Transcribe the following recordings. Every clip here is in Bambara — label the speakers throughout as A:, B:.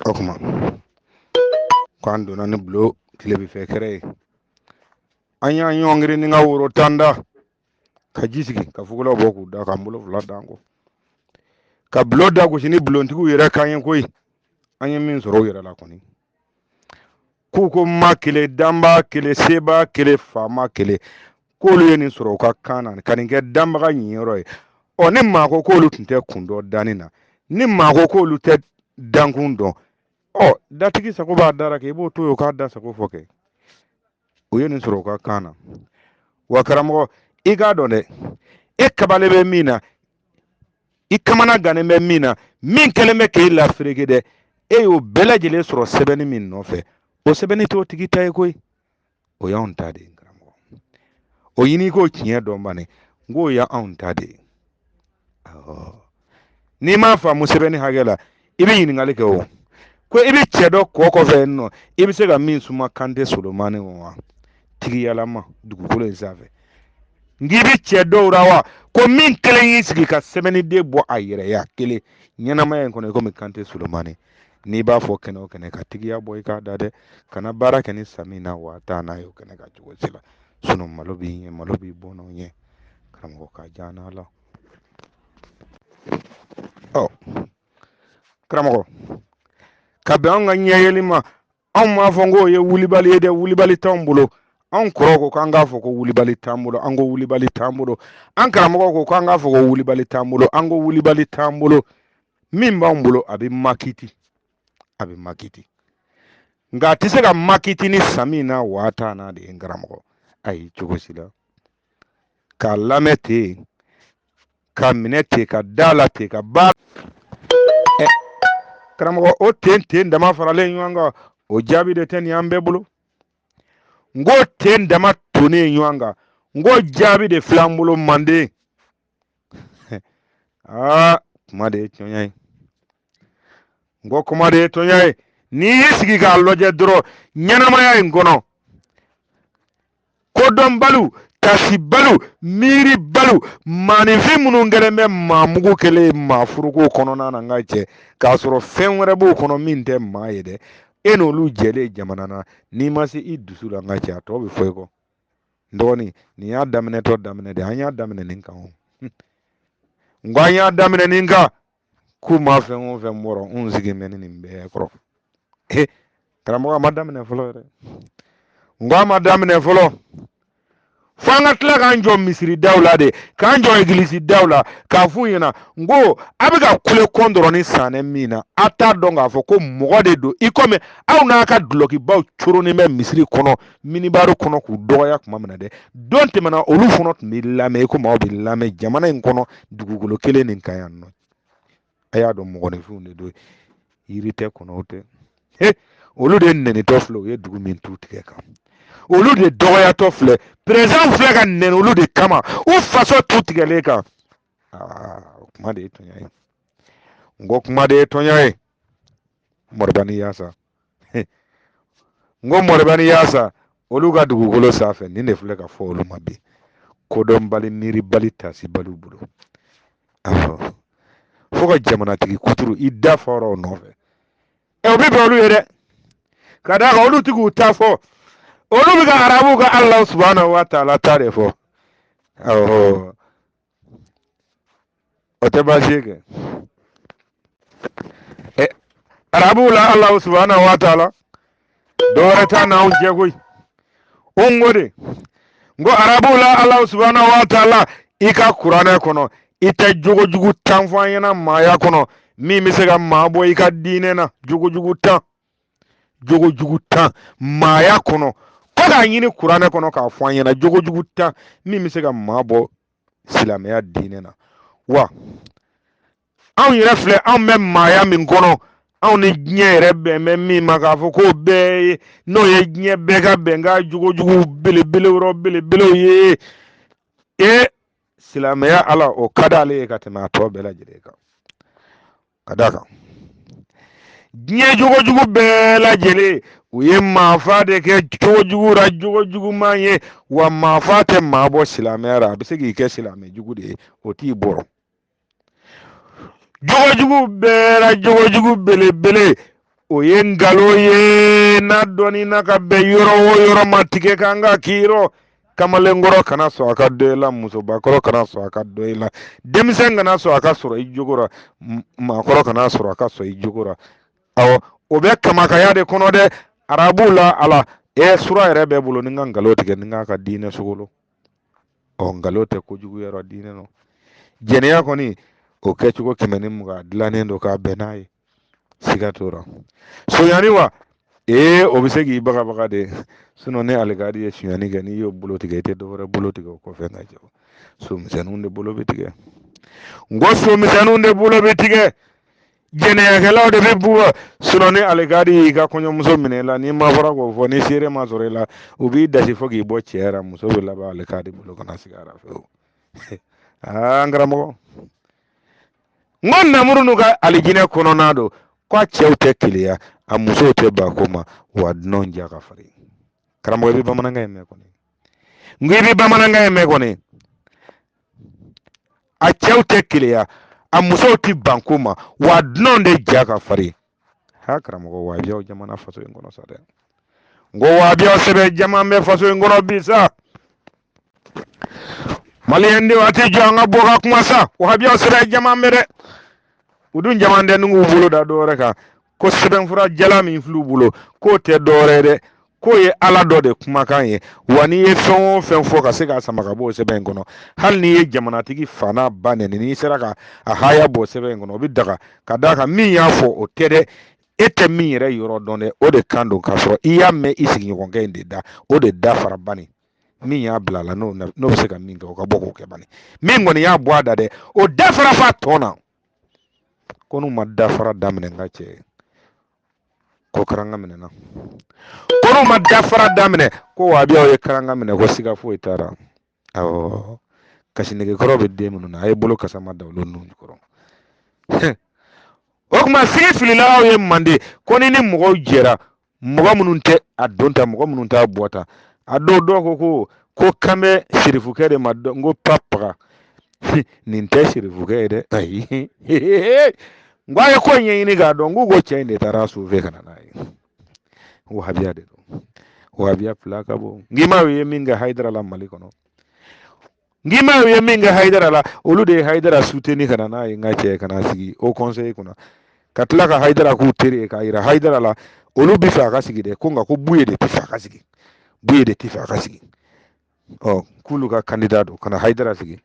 A: Okuma kwando na ni blo kile bi fekere anya nyongri ni nga wuro tanda ka jisigi ka fugula boku da ka mbulo fula dango ka blo da ko shini blo ntigu yere kanyen koy anya min soro yere la koni kuko ma kile damba kile seba kile fama kile kolu yeni soro ka kana kaninge damba ga nyiro o ni ma ko kolu tinte kundo danina ni ma ko kolu te dankundo o datigi sako ba dara ke bo to yo ka da sako foke o yeni soro ka kana wa karamo iga donde e kabale be mina i kamana gane be mina min keleme ke la frege de e yo belajele soro sebeni min no fe o sebeni to tigi tay koy o ya on tade karamo o yini ko kiye do bane ngo ya on tade ni ma fa musebeni hagela ibi yini ngale ke o ko ibi chedo ko fe no ibi se ga min suma kande solomane wa tigi yalama dugukolo nsafe ngibi chedo urawa ko min kelen yisigi ka sebeni de bo ayire ya kele nyanama en kono ko mi kante solomane ni ba fo kene kene ka tigi ya boy ka dade kana bara kene samina wa ta na yo kene ka jugo sila sunu malobi bono nye karamgo ka jana la oh karamgo ka be an nyeyeli ma an ma fo ngo ye wulibali de wulibali tambulo an korogo kan ga fo ko wulibali tambulo an go wulibali tambulo an karamgo ko kan ga fo ko wulibali tambulo an go wulibali tambulo min ba mbulo abi makiti nga tise ga makiti ni samina wata na de ngaramgo ay jogo sila ka lamete ka minete ka dalate ka ba karamgo o ten dama farale nyanga o jabi de ten yambe bulu ngo ten dama tone nyanga ngo jabi de flambulo mande kuma de tonyai ngo kuma de tonyai ni yisigi ka loje dro nyanama ya ngono kodon balu kasi balu miri balu manifi munu ngelembe mamugu kele mafuruko kono na ngache ka soro fenwere bo kono minte maayede enolu jele jamana na ni masi idusu la ngache ato be foyko ndoni ni ya damene to damene de anya damene ninka ho ngwanya damene ninka kuma fenwo fe moro unzigi menini mbe kro karamo ma damene folo re ngwa ma damene folo fanga tla kanjo misiri dawla de kanjo iglisi dawla ka fu yina ngo abiga kule kondoro ni sane mina ata donga fo ko mogode do ikome aw na ka dloki baw churu ni me misiri kono mini baro kono ku doya kuma mena de donte mana olu fono mi lame ko ma bi lame jamana en kono dugugolo kele nin kayanno aya do mogode fu ne do irite kono te olu de neni to flo ye dugu min tutike kam olu de doya to fle president fle ka neni olu de kama u faso tutigele kan kuma de tonyai ngo kuma de tonyai morbani yasa ngo morbani yasa olu ga dugukolo safe ni ne fle ka fo olu mabi kodon bali niri bali tasi balu bulo foka jamana tigi kuturu idda foro nofe obi be olu yede kada ga olu tigu tafo olu biga arabu ga Allah subhanahu wa ta'ala tare fo ote ba shege arabu la Allah subhanahu wa ta'ala dore ta na unje goy ongode ngo arabu la Allah subhanahu wa ta'ala ika qur'ana kono ita jugo tanfo yana maya kono mi misega mabo ika dine na jugo ta maya kono ko ga yini qur'ana kono ka fo yana jugo ta mi misega mabo silamaya dine na wa an yere fle an me maya min kono an ni nyere be me mi maka fo ko be no ye nye be ga benga jugo bele ro bele ye silamaya ala o kadale ka tana to bela jire ka kadaka nye jugo bela jele uye mafade ke jugo manye wa mafate mabo silamaya ra bisigi ke silamaya jugo de oti boro jugo bela jugo bele o ye ngalo ye n'a dɔnni ka bɛn yɔrɔ o yɔrɔ ma tigɛ kan ka k'iro kamalenkɔrɔ kana sɔn a ka dɔ i la musobakɔrɔ kana sɔn a ka dɔ i la denmisɛn kana sɔn a ka sɔrɔ i jogo ra maakɔrɔ kana sɔrɔ a ka sɔrɔ i jogo ra awɔ o bɛ kamakaya de kɔnɔ dɛ arabu la ala sura yɛrɛ bɛ bolo ni ka ngalo tigɛ ni ka diinɛ sogolo ngalo tɛ kojugu yɔrɔ diinɛ nɔ jɛnɛya kɔni o kɛcogo 120 dilannen don k'a bɛn n'a ye siga t'o ra sonyani wa o bɛ se k'i bagabaga de ni alikari ye sonyani kɛ n'i y'o bolo tigɛ i tɛ dɔwɛrɛ bolo tigɛ o kɔfɛ nka jɛ somisɛnninw de bolo bɛ tigɛ n ko somisɛnninw de bolo bɛ tigɛ jɛnɛyakɛlaw de bɛ bugɔ ni alikari y'i ka kɔɲɔmuso minɛ i la n'i ma fɔra k'o fɔ ni seere ma sɔrɔ i la u b'i dasi fɔ k'i bɔ cɛ ra muso bɛ laban alikari bolo kana sigi a ra fewu n karamɔgɔ n ko namuru n'u ka alijinɛ kɔnɔna don k'a cɛw tɛ keleya a musow tɛ ban ko ma wa dunanw ja ka farin karamɔgɔ i bɛ bamanankan in mɛn kɔni n ko i bɛ bamanankan in mɛn kɔni a cɛw tɛ keleya a musow tɛ ban ko ma wa dunanw de ja ka farin karamɔgɔ wajibiyaw jamana faso in kɔnɔ sa dɛ n ko wajibiyaw sɛbɛn jama bɛ faso in kɔnɔ bi sa maliyɛndenw a tɛ jɔ an ka bɔ ka kuma sa wajibiyaw sɛbɛn jama bɛ dɛ u dun jama tɛ n'u bolo da dɔwɛrɛ kan ko sɛbɛnfura jala min fil'u bolo k'o tɛ dɔwɛrɛ dɛ k'o ye ala dɔ de kumakan ye wa n'i ye fɛn o fɛn fɔ ka se k'a sama ka bɔ o sɛbɛn in kɔnɔ hali n'i ye jamanatigi fa n'a ba nɛni n'i sera ka a haya bɔ o sɛbɛn in kɔnɔ o bɛ daga ka d'a kan min y'a fɔ o tɛ dɛ e tɛ min yɛrɛ yɔrɔ dɔn dɛ o de kan don k'a sɔrɔ i y'a mɛn i sigiɲɔgɔnkɛ in de da o de da fara bani min y'a bila a la n'o bɛ se ka min kɛ o ka bɔ k'o kɛ bani min kɔni y'a bɔ a da dɛ o da fara fa tɔ na ko n'u ma dafara daminɛ n ka cɛ ko karanga minɛna ko n'u ma dafara daminɛ ko wabiyaw ye karanga minɛ ko siga foyi t'a la awɔ kasinɛgekɔrɔ bɛ den minnu na a ye bolo kasama da olu nun kɔrɔ o tuma sigi fililaw ye mande ko ni mɔgɔw jɛra mɔgɔ minnu tɛ a don ta mɔgɔ minnu t'a bɔ ta a dɔw ko kan bɛ sirifukɛ de ma n ko papaga nin tɛ sirifukɛ ye dɛ ayi n ko a ye ko ɲɛɲini k'a dɔn k'u ko cɛ in de taara sufe ka na n'a ye wahabiya de don wahabiya fila ka bɔ ngimaw ye min kɛ hayidara la mali kɔnɔ ngimaw ye min kɛ hayidara la olu de ye hayidara suteni ka na n'a ye n ka cɛ ka na sigi o conseil kunna ka tila ka hayidara k'u teri ye k'a yira hayidara la olu bɛ fɛ a ka sigi dɛ ko nka ko buye de tɛ fɛ a ka sigi buye de tɛ fɛ a ka sigi k'olu ka candidat don ka na hayidara sigi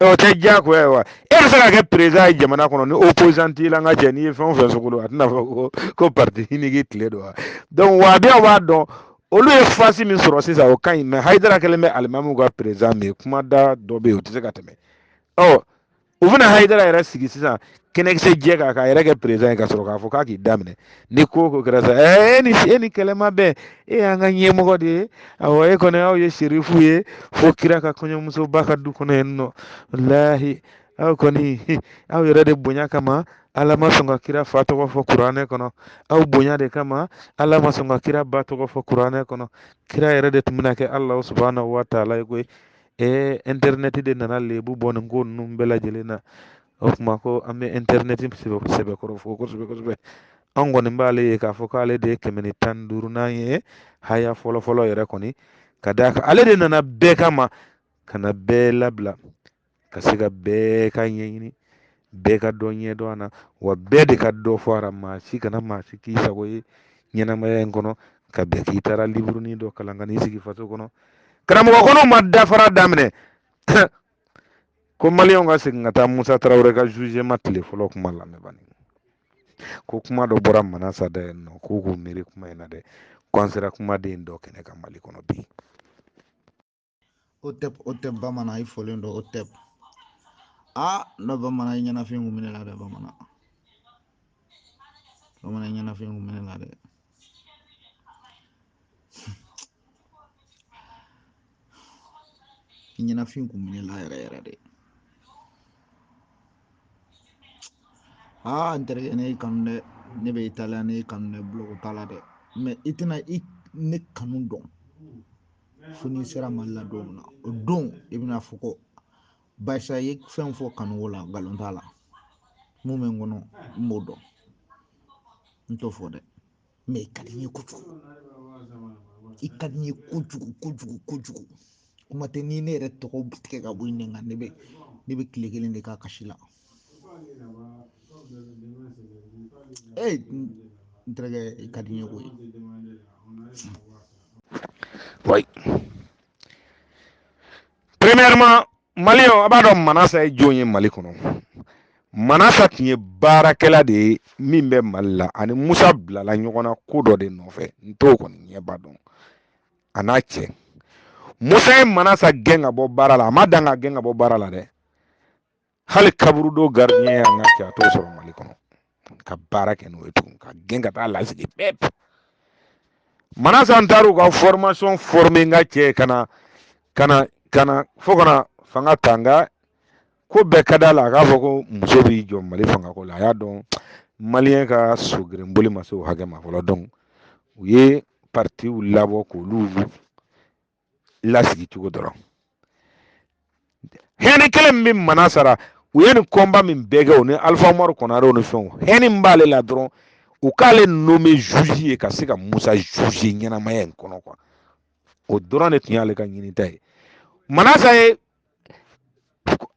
A: o tɛ diyagoya ye wa e bɛ se ka kɛ président ye jamana kɔnɔ ni opposant t'i la n ka cɛ n'i ye fɛn o fɛn sogolo a tɛna fɔ ko parti hiniki tile don wa donc wabiyaw b'a dɔn olu ye fasi min sɔrɔ sisan o ka ɲi mais hayidara kɛlen bɛ alimamiw ka président min ye kuma da dɔ bɛ yen o tɛ se ka tɛmɛ u bɛna hayidara yɛrɛ sigi sisan kɛnɛkisɛ jɛ kan k'a yɛrɛ kɛ président ye ka sɔrɔ k'a fɔ k'a k'i daminɛ ni ko kɛra sa e ni kɛlɛma bɛɛ e y'an ka ɲɛmɔgɔ de ye awɔ e kɔni aw ye serifu ye fo kira ka kɔɲɔmuso ba ka du kɔnɔ yen nɔ walahi aw kɔni aw yɛrɛ de bonya kama ala ma sɔn ka kira fa tɔgɔ fɔ kuranɛ kɔnɔ aw bonya de kama ala ma sɔn ka kira ba tɔgɔ fɔ kuranɛ kɔnɔ kira yɛrɛ de tun bɛna kɛ ala subhanahu wa taala ye koyi internet de nana lebu bɔ nin ko ninnu bɛɛ lajɛlen na o tuma ko an bɛ internet sɛbɛkɔrɔ fo kosɛbɛ kosɛbɛ an kɔni b'ale ye k'a fɔ k'ale de ye 115 ye haya fɔlɔfɔlɔ yɛrɛ kɔni ka d'a kan ale de nana bɛɛ kama ka na bɛɛ labila ka se ka bɛɛ ka ɲɛɲini bɛɛ ka dɔ ɲɛdɔn a na wa bɛɛ de ka dɔ fɔ a la maa si kana maa si k'i sago ye ɲɛnamaya in kɔnɔ ka bɛn k'i taara liburunin dɔ kalan ka n'i sigi faso kɔnɔ karamɔgɔ kɔnɔ ma dafara daminɛ ko maliyɛnw ka segin ka taa musa tarawele ka jugement tile fɔlɔ kuma lamɛn bani ko kuma dɔ bɔra manasa da yen nɔ k'u k'u miiri kuma in na dɛ ko an sera kumaden dɔ kɛnɛ ka mali kɔnɔ bi
B: o tɛ bamanan i fɔlen don o tɛ n'o bamanan i ɲɛnafin kun minɛ la dɛ bamanan i ɲɛnafin kun minɛ la dɛ i ɲɛnafin kun minɛ la yɛrɛ yɛrɛ de n terikɛ ne y'i kanu dɛ ne bɛ italiya ne y'i kanu dɛ bulon t'a la dɛ mais i tɛna ne kanu dɔn fo n'i sera mali la don min na o don i bɛna fɔ ko barisa i ye fɛn fɔ kanuko la nkalon t'a la mun bɛ n kɔnɔ n b'o dɔn n t'o fɔ dɛ mais i ka di n ye kojugu i ka di n ye kojugu kuma tɛ ni ne yɛrɛ tɔgɔ tigɛ ka bɔ yen nka ne bɛ tile kelen de k'a kasi la n terikɛ i ka di n ye koyi
A: oui premièrement malien a b'a dɔn Manasa ye jɔn ye Mali kɔnɔ Manasa tun ye baarakɛla de ye min bɛ Mali la ani Musa bilala ɲɔgɔn na ko dɔ de nɔfɛ n t'o kɔni ɲɛba dɔn a n'a cɛ Musa ye Manasa gɛn ka bɔ baara la a ma dan ka gɛn ka bɔ baara la dɛ hali kaburudo gardien an ka cɛ a t'o sɔrɔ Mali kɔnɔ ka baara kɛ n'o ye tugun ka gɛn ka taa lasigi bɛɛ Manasa n taar'u ka formation former n ka cɛ kana fo kana fanga ta nka ko bɛɛ ka d'a la a k'a fɔ ko muso b'i jɔ Mali fangako la a y'a dɔn maliyɛn ka sogerenboli ma se o hakɛ ma fɔlɔ donc u ye partiw labɔ k'olu lasigi cogo dɔrɔn hɛni kelen min bɛ Manasa la u ye nin combat min bɛɛ kɛ o ni Alpha Umaru Konare ni fɛnw hɛni min b'ale la dɔrɔn u k'ale nommé juge ye ka se ka Musa juge ɲɛnamaya in kɔnɔ quoi o dɔrɔn de tun y'ale ka ɲinita ye Manasa ye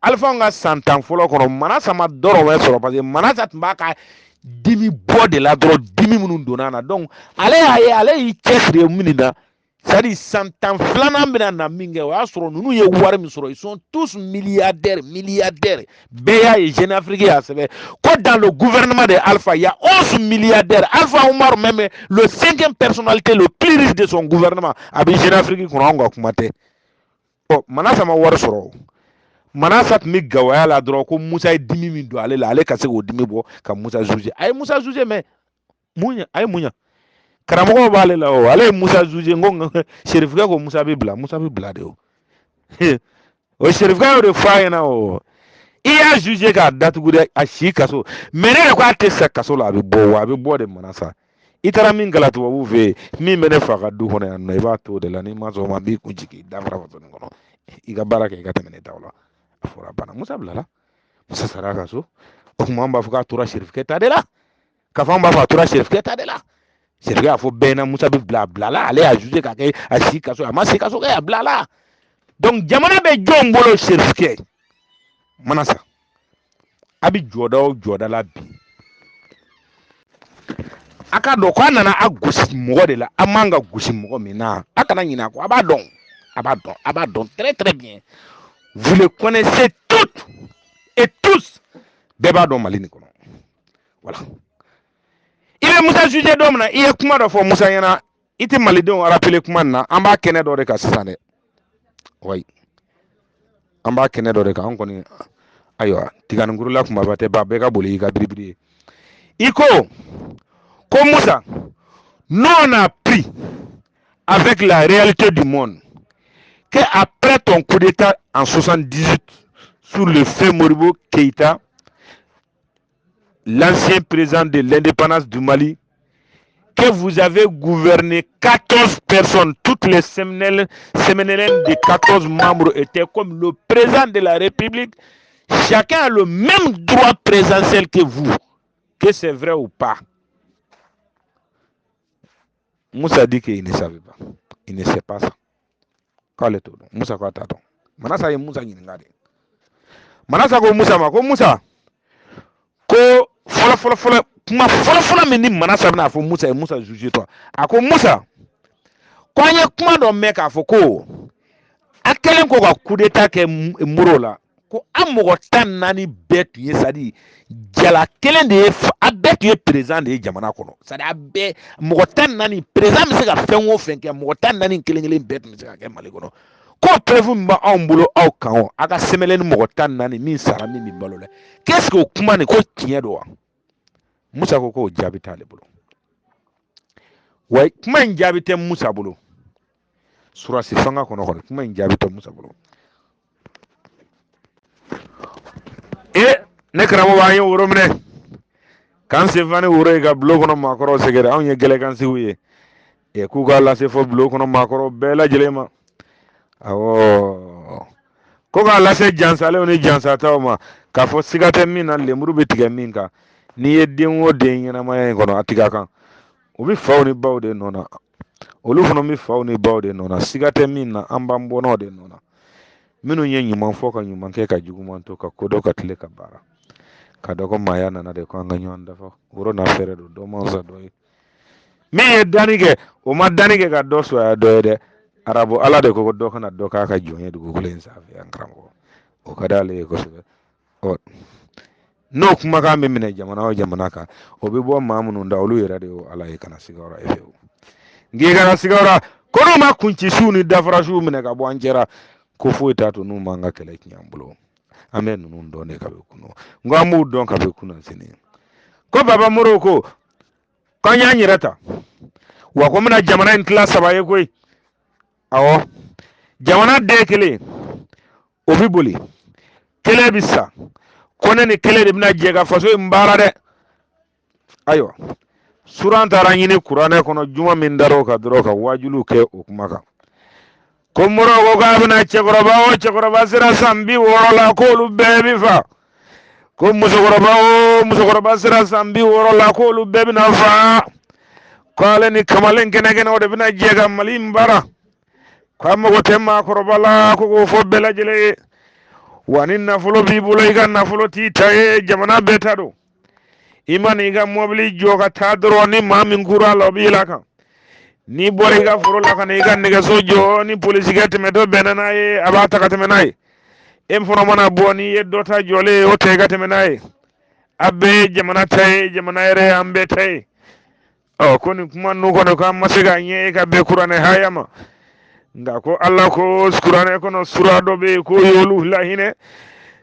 A: Alpha ka san 10 fɔlɔ kɔnɔ Manasa ma dɔrɔmɛ sɔrɔ parce que Manasa tun b'a ka dimi bɔ de la dɔrɔn dimi minnu donna na donc ale y'a ye ale y'i cɛsiri min na c'est à dire san 10 filanan bɛna na min kɛ o y'a sɔrɔ ninnu ye wari min sɔrɔ ils sont tous milliardaires bɛɛ y'a ye Jeune Afrique y'a sɛbɛn ko dans le gouvernement de Alpha il y a 11 milliardaires Alpha Umaru même le 5e personnalité le plus riche de son gouvernement a bɛ Jeune Afrique kɔnɔ anw ka kuma tɛ Manasa ma wari sɔrɔ Manasa tun bɛ gawaya la dɔrɔn ko Musa ye dimi min don ale la ale ka se k'o dimi bɔ ka Musa juger a ye Musa juger mais a ye mun ɲa karamɔgɔ b'ale la o ale ye Musa juger n ko serifukɛ ko Musa bɛ bila de o o serifukɛ y'o de fɔ a ɲɛna o i y'a juger k'a datugu dɛ a si kaso mais ne yɛrɛ ko a tɛ sa kaso la a bɛ bɔ wa a bɛ bɔ de Manasa i taara min kala tubabuw fɛ yen min bɛ ne fa ka du kɔnɔ yan nɔ i b'a to o de la n'i ma sɔn o ma n b'i kun jigin dafara fasonin kɔnɔ i ka baara kɛ i ka tɛmɛ ne taw la a fɔra bana Musa bilala Musa sara a ka so o tuma an b'a fɔ k'a tora serifukɛ ta de la k'a fɔ an b'a fɔ a tora serifukɛ ta de la serifukɛ y'a fɔ bɛɛ ɲɛna Musa bɛ bilala ale y'a juger k'a kɛ a si kaso a ma si kaso kɛ a bilala donc jamana bɛ jɔn bolo serifukɛ Manasa a bɛ jɔda o jɔda la bi a ka dɔn k'a nana a gosi mɔgɔ de la a man ka gosi mɔgɔ min na a kana ɲinɛ a kɔ a b'a dɔn très bien vous le connaissez toutes et tous bɛɛ b'a dɔn Mali nin kɔnɔ voilà i bɛ Musa juger don min na i ye kuma dɔ fɔ Musa ɲɛna i tɛ malidenw rappeler kuma nin na an b'a kɛnɛ dɔ de kan sisan dɛ oui an b'a kɛnɛ dɔ de kan an kɔni ayiwa tiganinkurula kumaba tɛ ba bɛɛ ka boli i ka biribiri ye i ko Musa nous on a appris avec la réalité du monde que après ton coup d'état en 78 sous le feu Modibo Keïta, l'ancien président de l'indépendance du Mali, que vous avez gouverné 14 personnes, toutes les séménèles des 14 membres étaient comme le président de la République. Chacun a le même droit présidentiel que vous, que c'est vrai ou pas. Moussa dit qu'il ne savait pas. Il ne sait pas ça. Moussa ko tato. Manasa ye Moussa ɲininka de. Manasa ko Moussa ma ko Moussa ko fɔlɔ kuma fɔlɔ min ni Manasa bɛna fɔ Moussa ye Moussa juge toi. A ko Moussa ko an ye kuma dɔ mɛn k'a fɔ ko a kɛlen ko ka coup d'état kɛ Moro la ko an mɔgɔ 14 bɛɛ tun ye c'est à dire jala kelen de ye a bɛɛ tun ye président de ye jamana kɔnɔ c'est à dire a bɛɛ mɔgɔ 14 président bɛ se ka fɛn o fɛn kɛ mɔgɔ 14 kelen bɛɛ tun bɛ se ka kɛ Mali kɔnɔ ko preuve min b'anw bolo aw kan o a ka sɛmɛlɛ ni mɔgɔ 14 min sara min bɛ balo la qu'est-ce que o kuma nin ko tiɲɛ don wa Musa ko k'o jaabi t'ale bolo wa kuma in jaabi tɛ Musa bolo surasi fanga kɔnɔ kuma in jaabi tɛ Musa bolo ne karamɔgɔ an ye woro minɛ k'an sen fa ni woro ye ka bulon kɔnɔ maakɔrɔw sɛgɛrɛ anw ye gɛlɛkansiw ye k'u k'a lase fɔ bulon kɔnɔ maakɔrɔw bɛɛ lajɛlen ma awɔ ko k'a lase jansalenw ni jansataw ma k'a fɔ siga tɛ min na lemuru bɛ tigɛ min kan ni ye den o den ɲɛnamaya in kɔnɔ a tigɛ kan o bɛ faw ni baw de nɔ na olu fana bɛ faw ni baw de nɔ na siga tɛ min na an b'an bɔnnaw de nɔ na minnu ye ɲuman fɔ ka ɲuman kɛ ka juguman to ka ko dɔ ka tile ka baara ka dɔ ko maaya nana de ko an ka ɲɔgɔn dafa woro n'a fɛrɛ don dɔ mansa dɔ ye min ye danni kɛ o ma danni kɛ ka dɔ soya dɔ ye dɛ arabu ala de ko dɔ kana dɔ k'a ka jɔn ye dugukolo in sanfɛ an karamɔgɔ o ka d'ale ye kosɛbɛ ɔ n'o kumakan bɛ minɛ jamana o jamana kan o bɛ bɔ maa minnu da olu yɛrɛ de y'o ala ye kana sigiyɔrɔ ye fewu n'i kana sigiyɔrɔ ko n'u ma kuncisiw ni dafarasiw minɛ ka bɔ an cɛla ko foyi t'a to n'u m'an ka kɛlɛ tiɲɛ an bolo an bɛ ninnu dɔn de ka bɛ kunun n ko an b'u dɔn ka bɛ kunun sini ko baba moro ko k'an y'an yɛrɛ ta wa ko n bɛna jamana in tila saba ye koyi awɔ jamana den kelen o bɛ boli kelen bɛ sa ko ne ni kelen de bɛna jɛ ka faso in baara dɛ ayiwa suran taara ɲini kuranɛ kɔnɔ juma min dar'o kan dɔrɔn ka wajuliw kɛ o kuma kan ko moro ko k'a bɛna cɛkɔrɔba o cɛkɔrɔba sera san 60 la k'olu bɛɛ bɛ fa ko musokɔrɔba o musokɔrɔba sera san 60 la k'olu bɛɛ bɛna fa k'ale ni kamalen kɛnɛkɛnɛw de bɛna jɛ ka mali in baara k'a mago tɛ maakɔrɔba la ko k'o fɔ bɛɛ lajɛlen ye wa ni nafolo b'i bolo i ka nafolo t'i ta ye jamana bɛɛ ta don i ma n'i ka mɔbili jɔ ka taa dɔrɔn ni maa min kura la o b'i la kan n'i bɔra i ka foro la ka na i ka nɛgɛso jɔ ni polisikɛ tɛmɛtɔ bɛnna n'a ye a b'a ta ka tɛmɛ n'a ye e fana mana bɔ n'i ye dɔ ta jɔlen ye o tɛ i ka tɛmɛ n'a ye a bɛɛ ye jamana ta ye jamana yɛrɛ ye an bɛɛ ta ye ɔ ko nin kuma ninnu kɔnɔ k'an ma se k'a ɲɛ e ka bɛn kuranɛ haya ma nka ko ala ko kuranɛ kɔnɔ sura dɔ bɛ yen k'o y'olu lahinɛ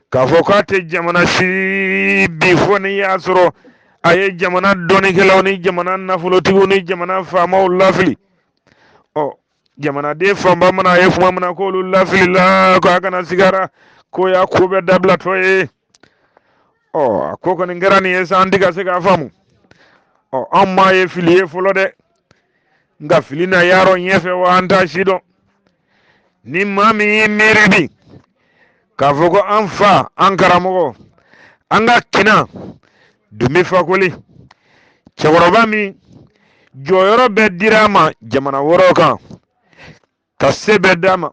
A: k'a fɔ k'a tɛ jamana si bi fɔ n'i y'a sɔrɔ a ye jamana dɔnnikɛlaw ni jamana nafolotigiw ni jamana faamaw lafili ɔ jamanaden fanba mana a ye kuma min na k'olu lafilila k'a kana sigara ko y'a ko bɛɛ dabilatɔ ye ɔ a ko kɔni kɛra nin ye sa an tɛ ka se k'a faamu ɔ an m'a ye fili ye fɔlɔ dɛ nka fili na yarɔ ɲɛfɛ wa an t'a si dɔn ni maa min y'i miiri bi k'a fɔ ko an fa an karamɔgɔ an ka kina dunbi fakoli cɛkɔrɔba min jɔyɔrɔ bɛɛ dira a ma jamana wɛrɛw kan ka se bɛɛ d'a ma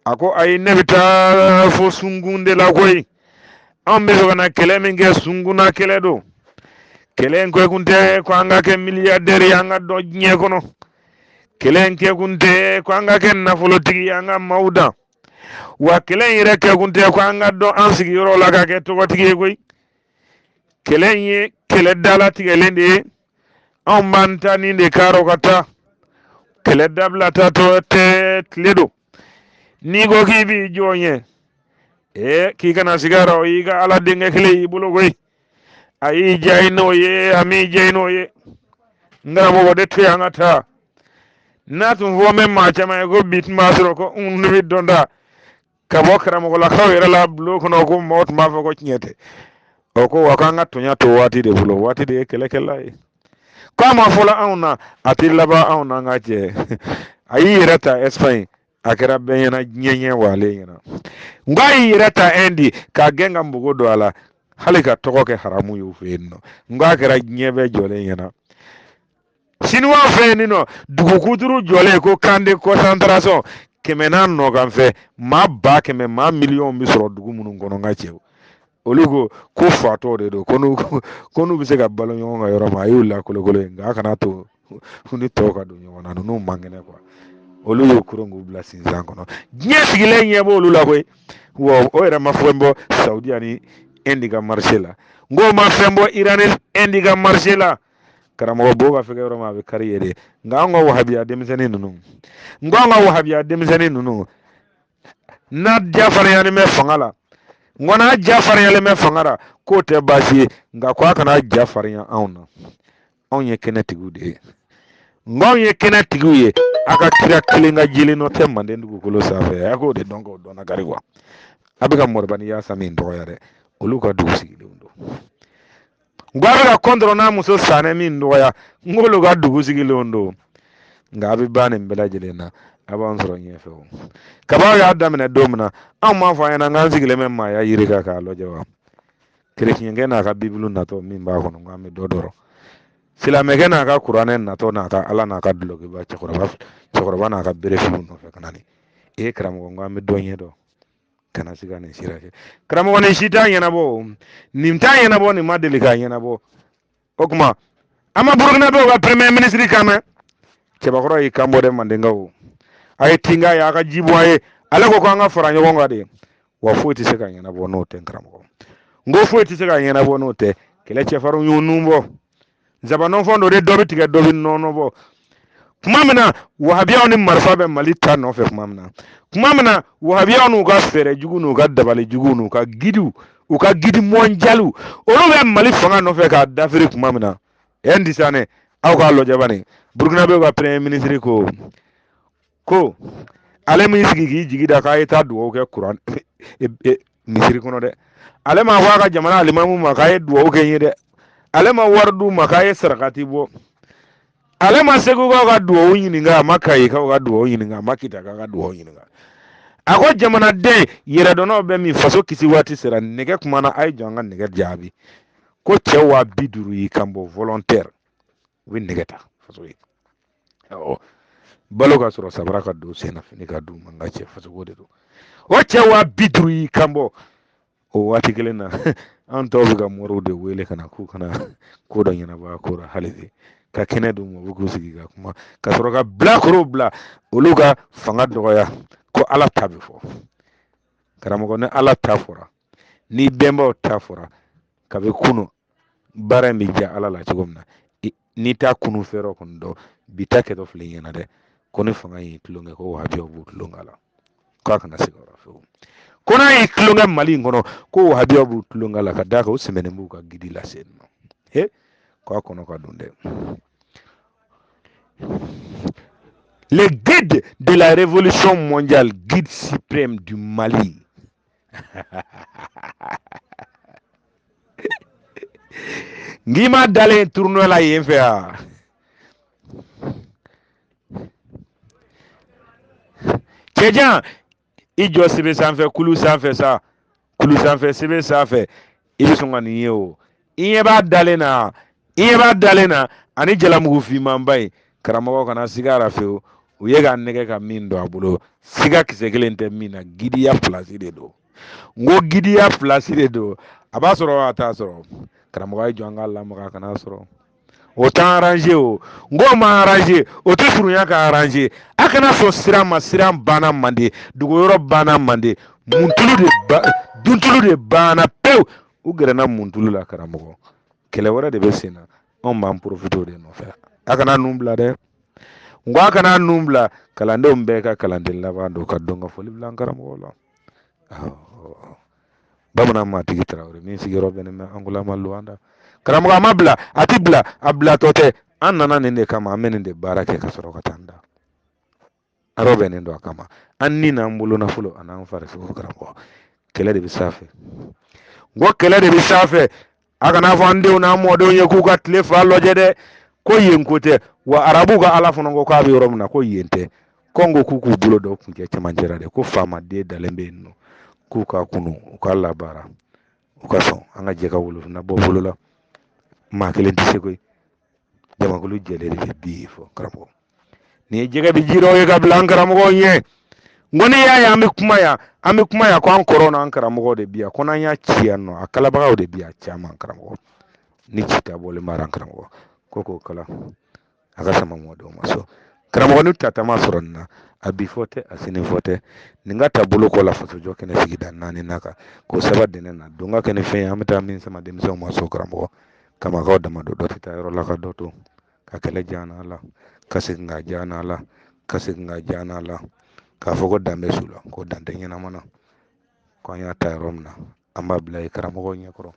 A: a ko ayi ne bɛ taa fo sunkun de la koyi anw bɛ fɛ ka na kɛlɛ min kɛ sunkunna kɛlɛ don kɛlɛ in kɛkun tɛ ko an ka kɛ miliyardɛri ye an ka dɔn diɲɛ kɔnɔ kɛlɛ in kɛkun tɛ ko an ka kɛ nafolotigi ye an ka maaw dan wa kɛlɛ in yɛrɛ kɛkun tɛ ko an ka dɔn an sigiyɔrɔ la ka kɛ tɔgɔtigi ye koyi kɛlɛ in ye kɛlɛ dalatigɛlen de ye anw b'an ta nin de kaarɔ ka taa kɛlɛ dabilatatɔ tɛ tile don n'i ko k'i b'i jɔ ɲɛ k'i kana sigara o y'i ka ala denkɛ kelen y'i bolo koyi a y'i diya i n'o ye a m'i diya i n'o ye n karamɔgɔ de to yen an ka taa n'a tun fɔ n bɛ maa caman ye ko bi tun b'a sɔrɔ ko n bɛ dɔn ta ka bɔ karamɔgɔlakaw yɛrɛ la bulon kɔnɔ ko mɔgɔw tun b'a fɔ ko tiɲɛ tɛ ɔ ko wa k'an ka tɔɲa to waati de bolo waati de ye kɛlɛkɛla ye k'a ma fɔla anw na a tɛ laban anw n'an ka cɛ a y'i yɛrɛ ta Espagne a kɛra bɛɛ ɲɛna diɲɛ ɲɛ wale ɲɛna n k'a y'i yɛrɛ ta Inde k'a gɛn ka npogo don a la hali ka tɔgɔ kɛ haramu ye u fɛ yen nɔ n k'a kɛra diɲɛ bɛɛ jɔlen ɲɛna siniwaw fɛ yen nɔ dugukuturu jɔlen ko Kande concentration 100 n'a nɔkan fɛ maa 100 maa miliyɔn bɛ sɔrɔ dugu minnu kɔnɔ n ka cɛw olu ko fatɔw de don ko n'u bɛ se ka balo ɲɔgɔn kan yɔrɔ ma a y'u lakolokolo ye nka a kana to u ni tɔw ka don ɲɔgɔn na ninnu man kɛnɛ quoi olu y'o kuron k'u bila sinsan kɔnɔ diɲɛ sigilen ɲɛ b'olu la koyi wa o yɛrɛ ma fɛn bɔ Saudi ani Inde ka marché la n k'o ma fɛn bɔ Iran ni Inde ka marché la karamɔgɔ bo b'a fɛ yɔrɔ ma a bɛ kari ye de nka an ka wahabiya denmisɛnnin ninnu n ko an ka wahabiya denmisɛnnin ninnu n'a jafariyalen bɛ fanga la n ko n'a jafariyalen bɛ fanga la k'o tɛ baasi ye nka ko a kana jafarinya anw na anw ye kɛnɛtigiw de ye n ko anw ye kɛnɛtigiw ye a ka kira kelen ka jeli nɔ tɛ manden dugukolo sanfɛ a k'o de dɔn k'o dɔnna gari wa a bɛ ka mɔrɔbani yaasa min dɔgɔya dɛ olu ka dugu sigilenw don n ko a bɛ ka kɔntɔrɔ n'a muso sanɛ min dɔgɔya n k'olu ka dugu sigilenw don nka a bɛ ban nin bɛɛ lajɛlen na a b'an sɔrɔ ɲɛfɛ o kabaw y'a daminɛ don min na anw m'a fɔ an ɲɛna k'an sigilen bɛ maaya yiri kan k'a lajɛ wa kerekiɲɛnkɛ n'a ka bibulu natɔ min b'a kɔnɔ nka an bɛ dɔ dɔrɔn silamɛkɛ n'a ka kuranɛ natɔ n'a ka ala n'a ka dulokiba cɛkɔrɔba n'a ka berefiw nɔfɛ ka na ni karamɔgɔ nko an bɛ dɔ ɲɛ dɔn kana siga nin sira kɛ karamɔgɔ nin si t'a ɲɛnabɔ nin t'a ɲɛnabɔ nin ma deli k'a ɲɛnabɔ o tuma an ma burukinabew ka premier ministre kan mɛn cɛbakɔrɔ y'i kan bɔ dɛ mandenkaw a ye tinka ye a ka ji bɔ a ye ale ko k'an ka fara ɲɔgɔn kan de wa foyi tɛ se ka ɲɛnabɔ n'o tɛ karamɔgɔ n ko foyi tɛ se ka ɲɛnabɔ n'o tɛ kɛlɛ cɛfarinw y'u nun bɔ zabanɔnfɔn dɔ de dɔ bɛ tigɛ dɔ bɛ nɔnɔ bɔ tuma min na wahabiyaw ni marifa bɛ mali ta nɔfɛ tuma min na wahabiyaw n'u ka fɛɛrɛ jugu n'u ka dabali jugu n'u ka gidiw u ka gidi mɔnjaliw olu bɛ mali fanga nɔfɛ k'a dafiri tuma min na ndisanɛ aw k'a lɔjɛ bani burukinabew ka premier ministre ko ale min sigi k'i jigi da k'a ye taa dugawu kɛ kuran misiri kɔnɔ dɛ ale ma fɔ a ka jamana alimamu ma k'a ye dugawu kɛ n ye dɛ ale ma wari d'u ma k'a ye sarakati bɔ ale ma segu k'aw ka dugawu ɲininka a ma kayi k'aw ka dugawu ɲininka a ma kita k'aw ka dugawu ɲininka a ko jamanaden yɛrɛdɔnnaw bɛ min faso kisi waati sera nɛgɛ kumana a ye jɔ an ka nɛgɛ jaabi ko cɛ 50,000 y'i kan bɔ volontaire u bɛ nɛgɛ ta faso ye balo ka sɔrɔ sabara ka don sen na fini ka d'u ma n ka cɛ fasoko de don o cɛ 50,000 y'i kan bɔ o waati kelen na an tɔw bɛ ka mɔriw de wele ka na k'u kana ko dɔ ɲɛnabɔ a ko la hali bi ka kɛnɛ d'u ma u bɛ k'u sigi ka kuma ka sɔrɔ ka bilakorow bila olu ka fanga dɔgɔya ko ala ta bɛ fɔ karamɔgɔ ni ala ta fɔra ni bɛnbaw ta fɔra kabi kunu baara in bɛ diya ala la cogo min na n'i t'a kunu fɛrɛ kɔni dɔn bi ta kɛtɔ filɛ ɲɛna dɛ ko ni fanga y'i tulonkɛ ko wahabiyaw b'u tulonkɛ a la k'a kana segin o la fewu ko n'a y'i tulonkɛ mali in kɔnɔ ko wahabiyaw b'u tulonkɛ a la ka d'a kan o sɛmɛnen b'u ka gidi lase yen nɔ k'a kɔnɔ ka don dɛ le guide de la révolution mondiale guide suprême du Mali n'i ma dalen tournoi la yen fɛ yan cɛjan i jɔ sebe sanfɛ kulu sanfɛ sa kulu sanfɛ sebe sanfɛ i bɛ sɔn ka nin ye o i ɲɛ b'a dalen na ani jalamugu fimanba in karamɔgɔ kana siga a la fewu u ye ka nɛgɛ ka min don a bolo siga kisɛ kelen tɛ min na gidiya pilasi de don n ko gidiya pilasi de don a b'a sɔrɔ a t'a sɔrɔ karamɔgɔ ye jɔ an ka lamaga kana sɔrɔ o t'an arrange o n ko ma arrange o tɛ surunya ka arrange a kana sɔn siran ma siran banna mande dogoyɔrɔ banna mande duntulu de banna pewu u gɛrɛna muntulu la karamɔgɔ kɛlɛ wɛrɛ de bɛ sen na anw b'an profiter o de nɔfɛ a kana nun bila dɛ n ko a kana nun bila kalandenw bɛɛ ka kalanden laban don ka dɔn ka foli bila an karamɔgɔ la bamanan matigi Tarawele min sigiyɔrɔ bɛnnen bɛ Angola Luanda karamɔgɔ a ma bila a ti bila a bilatɔ tɛ an nana nin de kama an bɛ nin de baara kɛ ka sɔrɔ ka taa an da arɔ bɛ nin don a kama an ni n'an bolo nafolo a n'an farisogo karamɔgɔ kɛlɛ de bɛ sanfɛ n ko kɛlɛ de bɛ sanfɛ a kana fɔ an denw n'an mɔdenw ye k'u ka tile fa lɔjɛ dɛ ko yen ko tɛ wa arabuw ka ala fana ko k'a bɛ yɔrɔ min na ko yen tɛ kɔngo k'u k'u bolo dɔ kuncɛ cɛmancɛ de ko faamaden dalen bɛ yen nɔ k'u ka kunu u ka labaara u ka sɔn an ka jɛ ka wolofina bɔ bolo la maa kelen tɛ se koyi jamakulu jɛlen de bɛ bi fɔ karamɔgɔ nin ye jɛgɛ bɛ jiraw ye ka bila an karamɔgɔw ɲɛ n ko n'i y'a ye an bɛ kuma yan ko an kɔrɔw n'an karamɔgɔw de bi yan ko n'an y'a ci yan nɔ a kalabagaw de bi yan caman karamɔgɔ ni ci ta bɔlen b'an karamɔgɔ ko k'o kala a ka sama mɔdenw ma so karamɔgɔ ni tata ma sɔrɔ nin na a bi fɔ tɛ a sini fɔ tɛ nin ka taabolo kɔ la fasojɔ kɛnɛ sigida 4 na kan k'o saba dɛnɛ na don ka kɛ ni fɛn ye an bɛ taa min sama denmisɛnw ma so karamɔgɔ kamakaw dama don dɔ tɛ taa yɔrɔ la ka dɔ to ka kɛlɛ ja n'a la ka segin ka ja n'a la ka segin ka ja n'a la k'a fɔ ko dan bɛ su la ko dan tɛ ɲɛnama na ko an y'a ta yɔrɔ min na an b'a bila ye karamɔgɔw ɲɛkɔrɔ